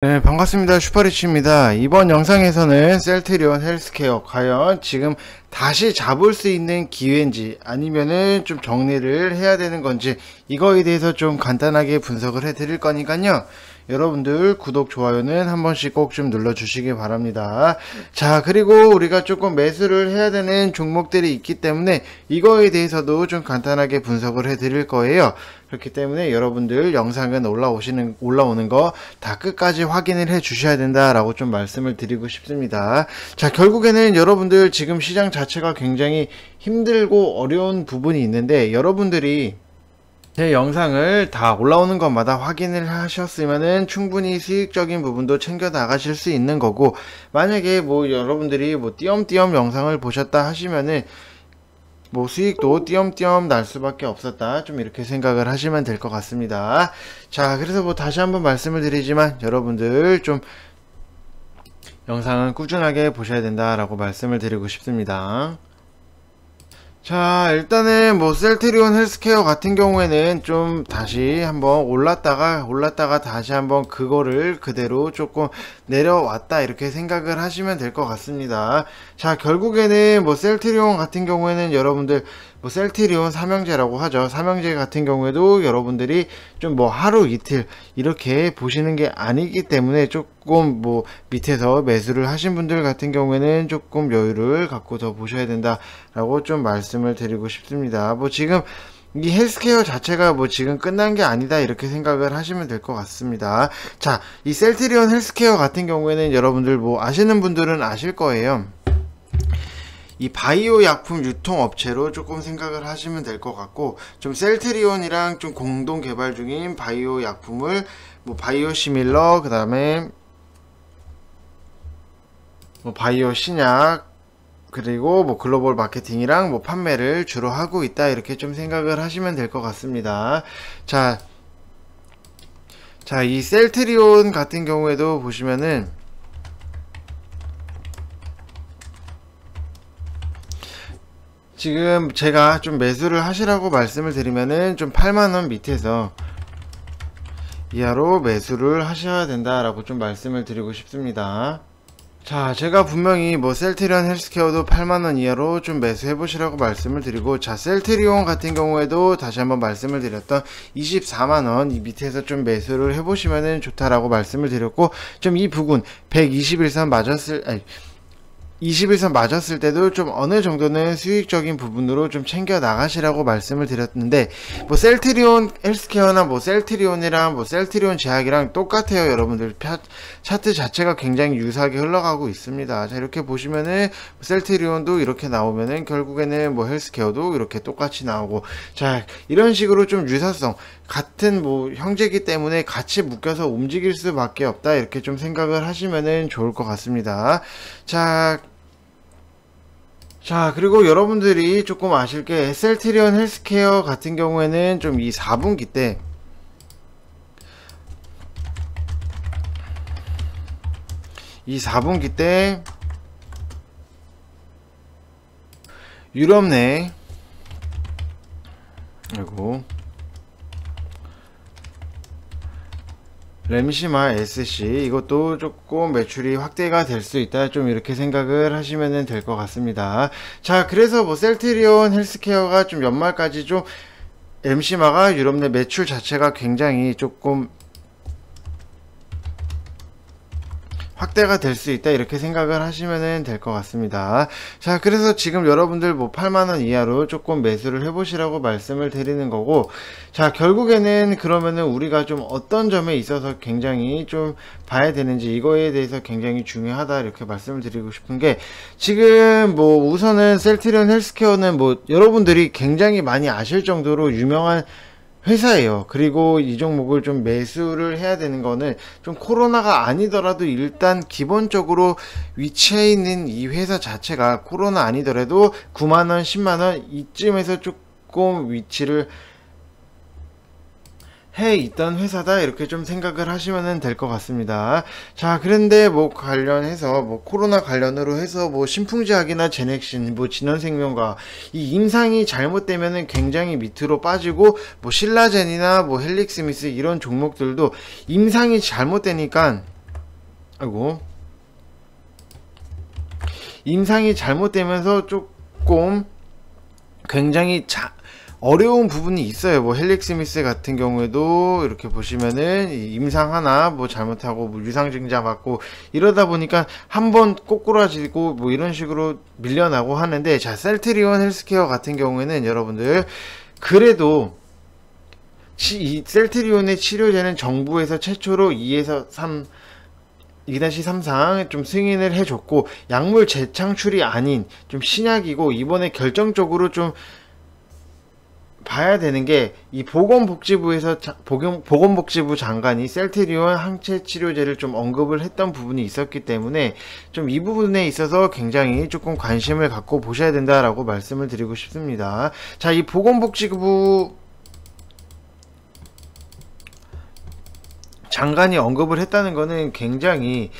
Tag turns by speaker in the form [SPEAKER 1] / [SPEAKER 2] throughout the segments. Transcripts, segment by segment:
[SPEAKER 1] 네, 반갑습니다. 슈퍼리치입니다. 이번 영상에서는 셀트리온 헬스케어 과연 지금 다시 잡을 수 있는 기회인지 아니면은 좀 정리를 해야 되는 건지 이거에 대해서 좀 간단하게 분석을 해 드릴 거니까요. 여러분들 구독, 좋아요는 한 번씩 꼭 좀 눌러 주시기 바랍니다. 자, 그리고 우리가 조금 매수를 해야 되는 종목들이 있기 때문에 이거에 대해서도 좀 간단하게 분석을 해 드릴 거예요. 그렇기 때문에 여러분들 영상은 올라오는 거 다 끝까지 확인을 해 주셔야 된다라고 좀 말씀을 드리고 싶습니다. 자, 결국에는 여러분들 지금 시장 자체가 굉장히 힘들고 어려운 부분이 있는데 여러분들이 제 영상을 다 올라오는 것마다 확인을 하셨으면은 충분히 수익적인 부분도 챙겨 나가실 수 있는 거고, 만약에 뭐 여러분들이 뭐 띄엄띄엄 영상을 보셨다 하시면은 뭐 수익도 띄엄띄엄 날 수밖에 없었다, 좀 이렇게 생각을 하시면 될 것 같습니다. 자, 그래서 뭐 다시 한번 말씀을 드리지만 여러분들 좀 영상은 꾸준하게 보셔야 된다라고 말씀을 드리고 싶습니다. 자, 일단은 뭐 셀트리온 헬스케어 같은 경우에는 좀 다시 한번 올랐다가 다시 한번 그거를 그대로 조금 내려왔다 이렇게 생각을 하시면 될 것 같습니다. 자, 결국에는 뭐 셀트리온 같은 경우에는 여러분들 뭐 셀트리온 삼형제라고 하죠. 삼형제 같은 경우에도 여러분들이 좀 뭐 하루 이틀 이렇게 보시는 게 아니기 때문에 조금 뭐 밑에서 매수를 하신 분들 같은 경우에는 조금 여유를 갖고 더 보셔야 된다라고 좀 말씀을 드리고 싶습니다. 뭐 지금 이 헬스케어 자체가 뭐 지금 끝난 게 아니다 이렇게 생각을 하시면 될 것 같습니다. 자, 이 셀트리온 헬스케어 같은 경우에는 여러분들 뭐 아시는 분들은 아실 거예요. 이 바이오 약품 유통업체로 조금 생각을 하시면 될 것 같고, 좀 셀트리온이랑 좀 공동 개발 중인 바이오 약품을 뭐 바이오 시밀러, 그 다음에 뭐 바이오 신약, 그리고 뭐 글로벌 마케팅이랑 뭐 판매를 주로 하고 있다 이렇게 좀 생각을 하시면 될 것 같습니다. 자, 이 셀트리온 같은 경우에도 보시면은 지금 제가 좀 매수를 하시라고 말씀을 드리면은 좀 8만원 밑에서 이하로 매수를 하셔야 된다라고 좀 말씀을 드리고 싶습니다. 자, 제가 분명히 뭐 셀트리온 헬스케어도 8만원 이하로 좀 매수해 보시라고 말씀을 드리고, 자, 셀트리온 같은 경우에도 다시 한번 말씀을 드렸던 24만원 이 밑에서 좀 매수를 해 보시면은 좋다라고 말씀을 드렸고, 좀 이 부분 121선 맞았을 21선 맞았을 때도 좀 어느 정도는 수익적인 부분으로 좀 챙겨 나가시라고 말씀을 드렸는데, 뭐 셀트리온 헬스케어나 뭐 셀트리온이랑 뭐 셀트리온 제약이랑 똑같아요. 여러분들 차트 자체가 굉장히 유사하게 흘러가고 있습니다. 자, 이렇게 보시면은 셀트리온도 이렇게 나오면은 결국에는 뭐 헬스케어도 이렇게 똑같이 나오고, 자, 이런 식으로 좀 유사성 같은 뭐 형제기 때문에 같이 묶여서 움직일 수밖에 없다 이렇게 좀 생각을 하시면은 좋을 것 같습니다. 자, 그리고 여러분들이 조금 아실 게 셀트리온 헬스케어 같은 경우에는 좀 이 4분기 때 유럽 내 램시마 SC 이것도 조금 매출이 확대가 될 수 있다 좀 이렇게 생각을 하시면 될 것 같습니다. 자, 그래서 뭐 셀트리온 헬스케어가 좀 연말까지 좀 램시마가 유럽 내 매출 자체가 굉장히 조금 확대가 될 수 있다 이렇게 생각을 하시면 될 것 같습니다. 자, 그래서 지금 여러분들 뭐 8만원 이하로 조금 매수를 해보시라고 말씀을 드리는 거고, 자, 결국에는 그러면은 우리가 좀 어떤 점에 있어서 굉장히 좀 봐야 되는지 이거에 대해서 굉장히 중요하다 이렇게 말씀을 드리고 싶은 게, 지금 뭐 우선은 셀트리온 헬스케어는 뭐 여러분들이 굉장히 많이 아실 정도로 유명한 회사예요. 그리고 이 종목을 좀 매수를 해야 되는 거는 좀 코로나가 아니더라도 일단 기본적으로 위치해 있는 이 회사 자체가 코로나 아니더라도 9만원, 10만원 이쯤에서 조금 위치를 해 있던 회사다 이렇게 좀 생각을 하시면 될 것 같습니다. 자, 그런데 뭐 관련해서 뭐 코로나 관련으로 해서 뭐 신풍제약이나 제넥신, 뭐 진원생명과 이 임상이 잘못되면은 굉장히 밑으로 빠지고, 뭐 신라젠이나 뭐 헬릭스미스 이런 종목들도 임상이 잘못되니까 아이고, 임상이 잘못되면서 조금 굉장히 어려운 부분이 있어요. 뭐 헬릭 스미스 같은 경우에도 이렇게 보시면은 임상 하나 뭐 잘못하고 뭐 유상증자 받고 이러다 보니까 한번 꼬꾸라지고 뭐 이런 식으로 밀려나고 하는데, 자, 셀트리온 헬스케어 같은 경우에는 여러분들 그래도 이 셀트리온의 치료제는 정부에서 최초로 2에서 3 2-3상 좀 승인을 해줬고, 약물 재창출이 아닌 좀 신약이고, 이번에 결정적으로 좀 봐야 되는 게, 이 보건복지부 장관이 셀트리온 항체 치료제를 좀 언급을 했던 부분이 있었기 때문에 좀 이 부분에 있어서 굉장히 조금 관심을 갖고 보셔야 된다라고 말씀을 드리고 싶습니다. 자, 이 보건복지부 장관이 언급을 했다는 거는 굉장히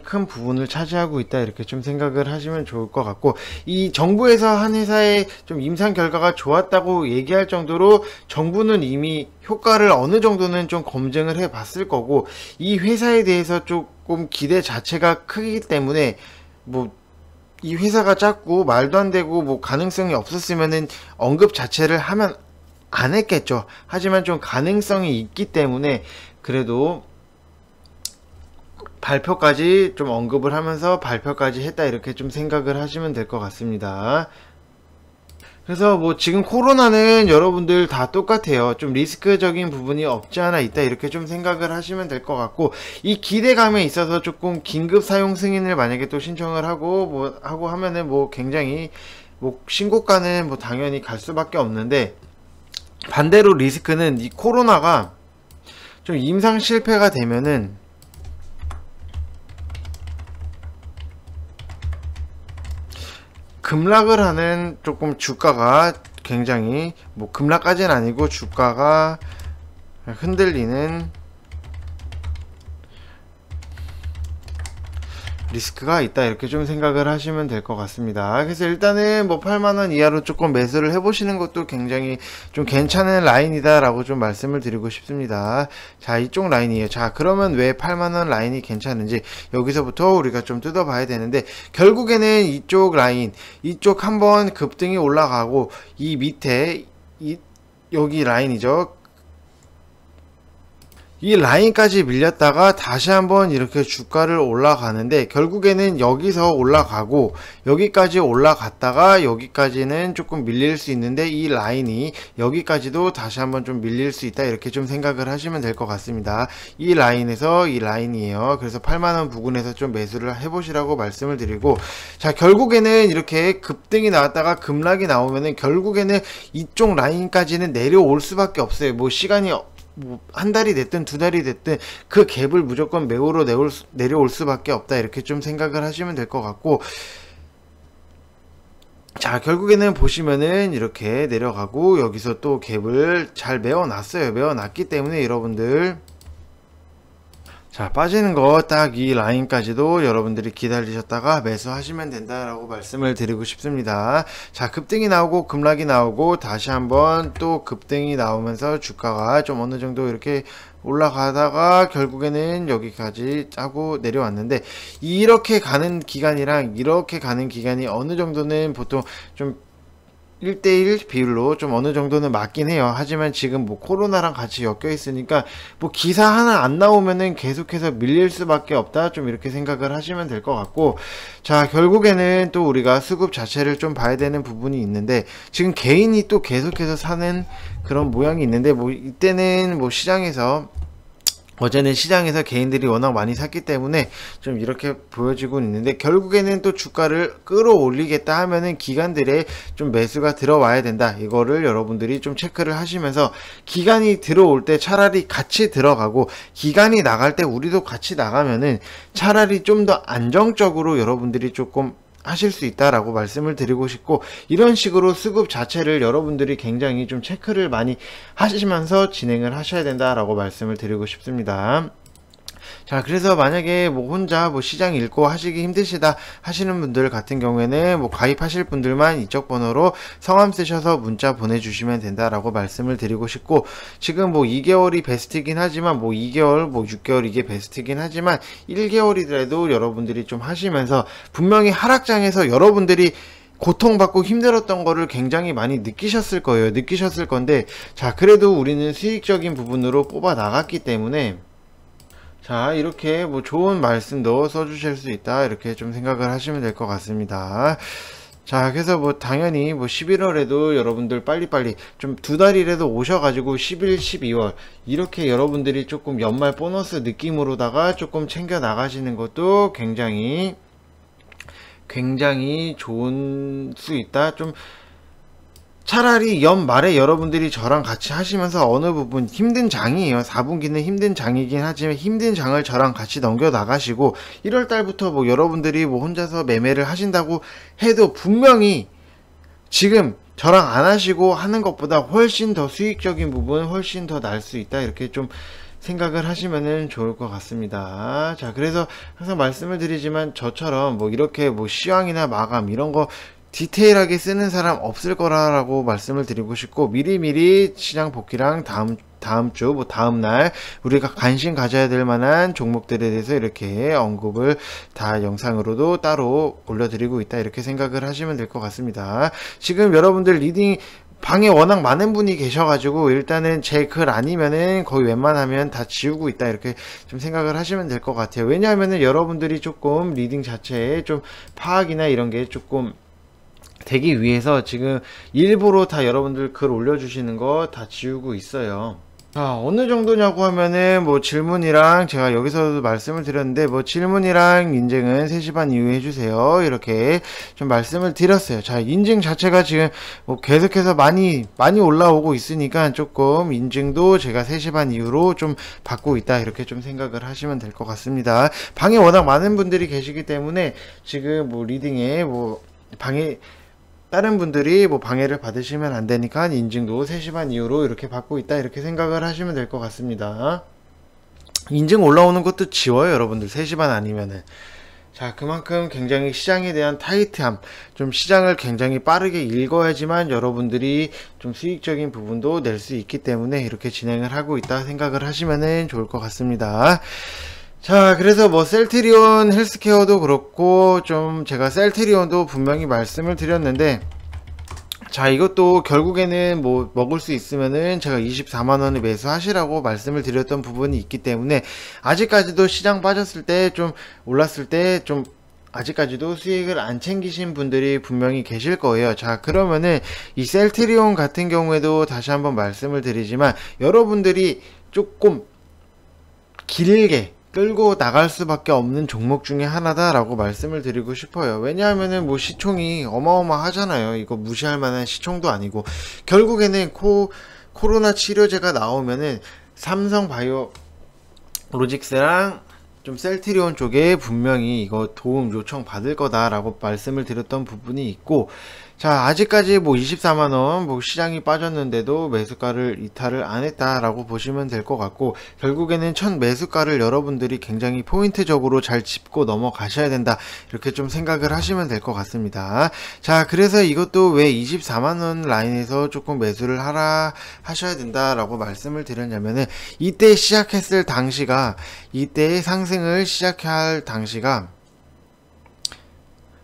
[SPEAKER 1] 큰 부분을 차지하고 있다, 이렇게 좀 생각을 하시면 좋을 것 같고, 이 정부에서 한 회사의 좀 임상 결과가 좋았다고 얘기할 정도로 정부는 이미 효과를 어느 정도는 좀 검증을 해 봤을 거고, 이 회사에 대해서 조금 기대 자체가 크기 때문에 뭐 이 회사가 작고 말도 안 되고 뭐 가능성이 없었으면은 언급 자체를 하면 안 했겠죠. 하지만 좀 가능성이 있기 때문에 그래도 발표까지 좀 언급을 하면서 발표까지 했다, 이렇게 좀 생각을 하시면 될 것 같습니다. 그래서 뭐 지금 코로나는 여러분들 다 똑같아요. 좀 리스크적인 부분이 없지 않아 있다, 이렇게 좀 생각을 하시면 될 것 같고, 이 기대감에 있어서 조금 긴급 사용 승인을 만약에 또 신청을 하고 하면은 뭐 굉장히 뭐 신고가는 뭐 당연히 갈 수밖에 없는데, 반대로 리스크는 이 코로나가 좀 임상 실패가 되면은 급락을 하는, 조금 주가가 굉장히 뭐 급락까지는 아니고 주가가 흔들리는 리스크가 있다, 이렇게 좀 생각을 하시면 될 것 같습니다. 그래서 일단은 뭐 8만원 이하로 조금 매수를 해보시는 것도 굉장히 좀 괜찮은 라인이다 라고 좀 말씀을 드리고 싶습니다. 자, 이쪽 라인이에요. 자, 그러면 왜 8만원 라인이 괜찮은지 여기서부터 우리가 좀 뜯어봐야 되는데, 결국에는 이쪽 라인, 이쪽 한번 급등이 올라가고 이 밑에 여기 라인이죠. 이 라인까지 밀렸다가 다시 한번 이렇게 주가를 올라가는데, 결국에는 여기서 올라가고 여기까지 올라갔다가 여기까지는 조금 밀릴 수 있는데, 이 라인이 여기까지도 다시 한번 좀 밀릴 수 있다, 이렇게 좀 생각을 하시면 될 것 같습니다. 이 라인에서 이 라인이에요. 그래서 8만원 부근에서 좀 매수를 해보시라고 말씀을 드리고, 자, 결국에는 이렇게 급등이 나왔다가 급락이 나오면은 결국에는 이쪽 라인까지는 내려올 수밖에 없어요. 뭐 시간이 뭐 한 달이 됐든 두 달이 됐든 그 갭을 무조건 매우로 내려올 수밖에 없다, 이렇게 좀 생각을 하시면 될 것 같고, 자, 결국에는 보시면은 이렇게 내려가고 여기서 또 갭을 잘 메워놨어요. 메워놨기 때문에 여러분들, 자, 빠지는 거 딱 이 라인까지도 여러분들이 기다리셨다가 매수하시면 된다라고 말씀을 드리고 싶습니다. 자, 급등이 나오고 급락이 나오고 다시 한번 또 급등이 나오면서 주가가 좀 어느 정도 이렇게 올라가다가 결국에는 여기까지 짜고 내려왔는데, 이렇게 가는 기간이랑 이렇게 가는 기간이 어느 정도는 보통 좀 1대1 비율로 좀 어느 정도는 맞긴 해요. 하지만 지금 뭐 코로나랑 같이 엮여 있으니까 뭐 기사 하나 안 나오면은 계속해서 밀릴 수밖에 없다, 좀 이렇게 생각을 하시면 될 것 같고, 자, 결국에는 또 우리가 수급 자체를 좀 봐야 되는 부분이 있는데, 지금 개인이 또 계속해서 사는 그런 모양이 있는데, 뭐 이때는 뭐 시장에서, 어제는 시장에서 개인들이 워낙 많이 샀기 때문에 좀 이렇게 보여지고 있는데, 결국에는 또 주가를 끌어올리겠다 하면은 기관들의 좀 매수가 들어와야 된다, 이거를 여러분들이 좀 체크를 하시면서, 기관이 들어올 때 차라리 같이 들어가고 기관이 나갈 때 우리도 같이 나가면은 차라리 좀 더 안정적으로 여러분들이 조금 하실 수 있다라고 말씀을 드리고 싶고, 이런 식으로 수급 자체를 여러분들이 굉장히 좀 체크를 많이 하시면서 진행을 하셔야 된다라고 말씀을 드리고 싶습니다. 자, 그래서 만약에 뭐 혼자 뭐 시장 읽고 하시기 힘드시다 하시는 분들 같은 경우에는 뭐 가입하실 분들만 이쪽 번호로 성함 쓰셔서 문자 보내주시면 된다라고 말씀을 드리고 싶고, 지금 뭐 2개월이 베스트긴 하지만 뭐 2개월 뭐 6개월 이게 베스트긴 하지만 1개월이라도 여러분들이 좀 하시면서 분명히 하락장에서 여러분들이 고통받고 힘들었던 거를 굉장히 많이 느끼셨을 거예요. 느끼셨을 건데, 자, 그래도 우리는 수익적인 부분으로 뽑아 나갔기 때문에, 자, 이렇게 뭐 좋은 말씀도 써주실 수 있다, 이렇게 좀 생각을 하시면 될 것 같습니다. 자, 그래서 뭐 당연히 뭐 11월에도 여러분들 빨리빨리 좀 2달이라도 오셔가지고 11, 12월 이렇게 여러분들이 조금 연말 보너스 느낌으로다가 조금 챙겨 나가시는 것도 굉장히 좋은 수 있다. 좀 차라리 연말에 여러분들이 저랑 같이 하시면서 어느 부분 힘든 장이에요. 4분기는 힘든 장이긴 하지만 힘든 장을 저랑 같이 넘겨 나가시고 1월 달부터 뭐 여러분들이 뭐 혼자서 매매를 하신다고 해도 분명히 지금 저랑 안 하시고 하는 것보다 훨씬 더 수익적인 부분 훨씬 더 날 수 있다, 이렇게 좀 생각을 하시면은 좋을 것 같습니다. 자, 그래서 항상 말씀을 드리지만 저처럼 뭐 이렇게 뭐 시황이나 마감 이런 거 디테일하게 쓰는 사람 없을 거라고 말씀을 드리고 싶고, 미리미리 시장 복귀랑 다음 주, 뭐 다음날 우리가 관심 가져야 될 만한 종목들에 대해서 이렇게 언급을 다 영상으로도 따로 올려드리고 있다, 이렇게 생각을 하시면 될 것 같습니다. 지금 여러분들 리딩 방에 워낙 많은 분이 계셔가지고 일단은 제 글 아니면은 거의 웬만하면 다 지우고 있다, 이렇게 좀 생각을 하시면 될 것 같아요. 왜냐하면은 여러분들이 조금 리딩 자체에 좀 파악이나 이런 게 조금 되기 위해서 지금 일부러 다 여러분들 글 올려주시는 거 다 지우고 있어요. 자, 어느 정도냐고 하면은 뭐 질문이랑 제가 여기서도 말씀을 드렸는데 뭐 질문이랑 인증은 3시 반 이후에 해주세요, 이렇게 좀 말씀을 드렸어요. 자, 인증 자체가 지금 뭐 계속해서 많이 올라오고 있으니까 조금 인증도 제가 3시 반 이후로 좀 받고 있다, 이렇게 좀 생각을 하시면 될 것 같습니다. 방에 워낙 많은 분들이 계시기 때문에 지금 뭐 리딩에 뭐 방에 다른 분들이 뭐 방해를 받으시면 안 되니까 인증도 3시 반 이후로 이렇게 받고 있다, 이렇게 생각을 하시면 될 것 같습니다. 인증 올라오는 것도 지워요, 여러분들. 3시 반 아니면은. 자, 그만큼 굉장히 시장에 대한 타이트함, 좀 시장을 굉장히 빠르게 읽어야지만 여러분들이 좀 수익적인 부분도 낼 수 있기 때문에 이렇게 진행을 하고 있다 생각을 하시면 좋을 것 같습니다. 자, 그래서 뭐 셀트리온 헬스케어도 그렇고 좀 제가 셀트리온도 분명히 말씀을 드렸는데, 자, 이것도 결국에는 뭐 먹을 수 있으면은 제가 24만원에 매수하시라고 말씀을 드렸던 부분이 있기 때문에, 아직까지도 시장 빠졌을 때 좀 올랐을 때 좀 아직까지도 수익을 안 챙기신 분들이 분명히 계실 거예요. 자, 그러면은 이 셀트리온 같은 경우에도 다시 한번 말씀을 드리지만 여러분들이 조금 길게 끌고 나갈 수밖에 없는 종목 중에 하나다라고 말씀을 드리고 싶어요. 왜냐하면은 뭐 시총이 어마어마하잖아요. 이거 무시할 만한 시총도 아니고, 결국에는 코로나 치료제가 나오면은 삼성바이오 로직스랑 좀 셀트리온 쪽에 분명히 이거 도움 요청 받을 거다라고 말씀을 드렸던 부분이 있고, 자, 아직까지 뭐 24만원 뭐 시장이 빠졌는데도 매수가를 이탈을 안 했다라고 보시면 될 것 같고, 결국에는 첫 매수가를 여러분들이 굉장히 포인트적으로 잘 짚고 넘어가셔야 된다, 이렇게 좀 생각을 하시면 될 것 같습니다. 자, 그래서 이것도 왜 24만원 라인에서 조금 매수를 하셔야 된다라고 말씀을 드렸냐면은, 이때 시작했을 당시가, 이때의 상승을 시작할 당시가,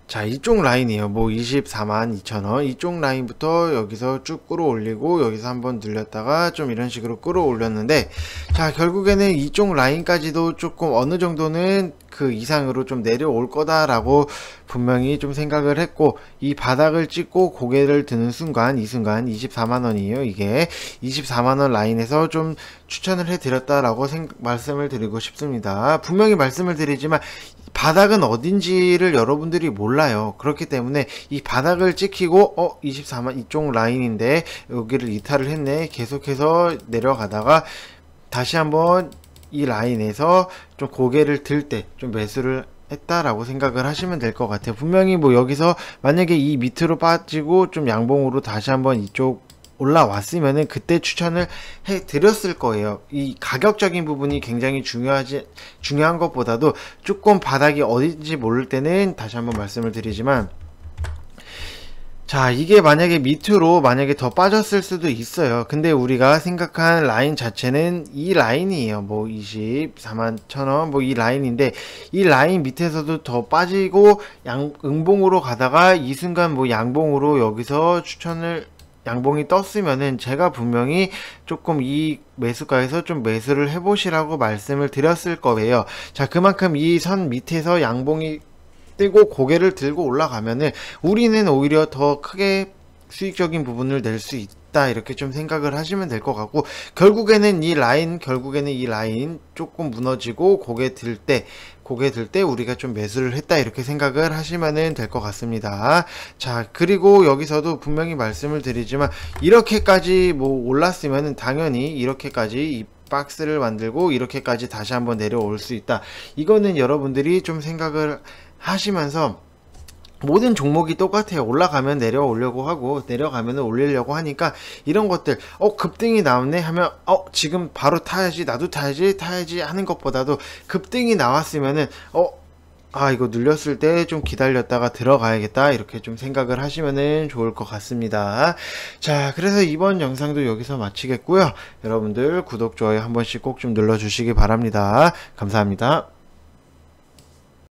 [SPEAKER 1] 자, 이쪽 라인이에요. 뭐 24만 2천원 이쪽 라인부터 여기서 쭉 끌어올리고 여기서 한번 늘렸다가 좀 이런 식으로 끌어올렸는데, 자, 결국에는 이쪽 라인까지도 조금 어느 정도는 그 이상으로 좀 내려올 거다라고 분명히 좀 생각을 했고, 이 바닥을 찍고 고개를 드는 순간, 이 순간 24만원이에요. 이게 24만원 라인에서 좀 추천을 해드렸다라고 말씀을 드리고 싶습니다. 분명히 말씀을 드리지만 바닥은 어딘지를 여러분들이 몰라요. 그렇기 때문에 이 바닥을 찍히고 24만 이쪽 라인인데 여기를 이탈을 했네, 계속해서 내려가다가 다시 한번 이 라인에서 좀 고개를 들 때 좀 매수를 했다라고 생각을 하시면 될 것 같아요. 분명히 뭐 여기서 만약에 이 밑으로 빠지고 좀 양봉으로 다시 한번 이쪽 올라왔으면은 그때 추천을 해 드렸을 거예요. 이 가격적인 부분이 굉장히 중요한 것보다도 조금 바닥이 어딘지 모를 때는 다시 한번 말씀을 드리지만, 자, 이게 만약에 밑으로 만약에 더 빠졌을 수도 있어요. 근데 우리가 생각한 라인 자체는 이 라인이에요. 뭐 24만 1,000원 뭐 이 라인인데, 이 라인 밑에서도 더 빠지고 음봉으로 가다가 이 순간 뭐 양봉으로 여기서 양봉이 떴으면은 제가 분명히 조금 이 매수가에서 좀 매수를 해보시라고 말씀을 드렸을 거예요. 자, 그만큼 이 선 밑에서 양봉이 뜨고 고개를 들고 올라가면은 우리는 오히려 더 크게 수익적인 부분을 낼 수 있다, 이렇게 좀 생각을 하시면 될 것 같고, 결국에는 이 라인 조금 무너지고 고개 들 때 우리가 좀 매수를 했다, 이렇게 생각을 하시면 될 것 같습니다. 자, 그리고 여기서도 분명히 말씀을 드리지만, 이렇게까지 뭐 올랐으면은 당연히 이렇게까지 이 박스를 만들고 이렇게까지 다시 한번 내려올 수 있다. 이거는 여러분들이 좀 생각을 하시면서, 모든 종목이 똑같아요. 올라가면 내려오려고 하고 내려가면 올리려고 하니까, 이런 것들 급등이 나왔네 하면 지금 바로 타야지, 나도 타야지 하는 것보다도, 급등이 나왔으면은 이거 눌렸을 때 좀 기다렸다가 들어가야겠다, 이렇게 좀 생각을 하시면은 좋을 것 같습니다. 자, 그래서 이번 영상도 여기서 마치겠고요. 여러분들 구독, 좋아요 한 번씩 꼭 좀 눌러주시기 바랍니다. 감사합니다.